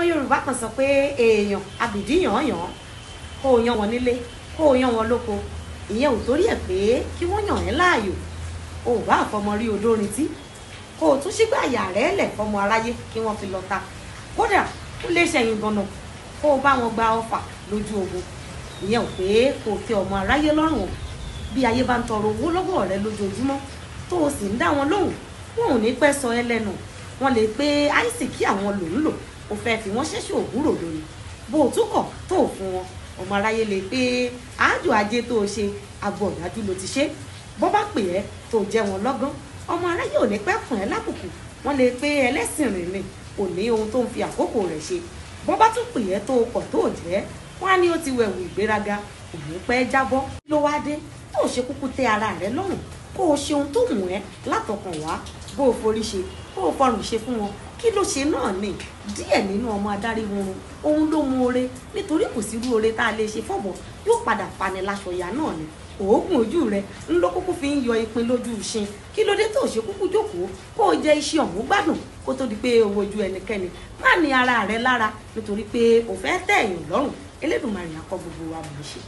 Yorùbá kan sọ pé èèyàn àbìdí yàn-án kó o yan wọn nílé kó o yan wọn lóko, ìyẹn ò torí ẹ̀ pé kí wọ́n yàn ẹ́ láàyò. O ò bá àfọmọ rí olórin tí kó o tún sígbà àyà rẹ̀ lẹ̀ fọmọ aráyé kí wọ́n fi lọ ta, kódà ó lè ṣẹ̀yìn gbọ̀nà kó o bá wọn gba ọfà lójú ogun. Ìyẹn ò pé kó o tẹ ọmọ aráyé lọ́rùn o. Bí ayé bá ń tọrọ owó lọ́wọ́ rẹ lójoojúmọ́ tó o sì ń dá wọn lóhùn, wọn ò ní pẹ́ sọ ẹ́ lẹ́nu. Wọ́n lè pé àìsíkí àwọn lò ń lò, o fẹ́ fi wọ́n ṣẹ́ṣẹ́ òwúrò lórí. Bó o tún kọ̀ tó o fún wọn, ọmọ aráyé lè pé àájò ajé tó o ṣe àgbo ọ̀dájú ló ti ṣe. Bó bá pè ẹ́ tó jẹ́ wọn lọ́gán, ọmọ aráyé ò ní pẹ́ kùn ẹ́ lábùkù. Wọ́n lè pé ẹlẹ́sìn rìn ni kò ní ohun tó ń fi àkókò rẹ̀ ṣe. Bó bá tún pè ẹ́ tó o kọ̀ tó o jẹ́, wọ́n á ní ó ti wẹ̀wù ìgbéraga, òun pẹ́ jábọ́. Ló wá dé tó o ṣe kúkú tẹ́ ara rẹ lọ́rùn kó o ṣe ohun tó wù ẹ́ látọkàn wá. Bó o forí ṣe bó o fọrùn ṣe fún wọn, kí ló ṣe náà ni díẹ̀ nínú ọmọ adarí wọn òun ló mú oore, nítorí kò sí irú oore tá a lè ṣe fọ́bọ̀ yóò padà fani láṣọ ìyá náà ni. Òógùn ojú rẹ ń lọ kúkú fi ń yọ ìpín lójú ìṣin. Kí ló dé tó ṣe kúkú jókòó kó o jẹ iṣẹ́ ọ̀hún gbádùn kó tó di pé owó ojú ẹnikẹ́ni má ní ara rẹ lára nítorí pé ò fẹ́ tẹ́ èèyàn lọ́rùn. Elédùmarè á kọ́ gbogbo wa mọ̀ ṣe.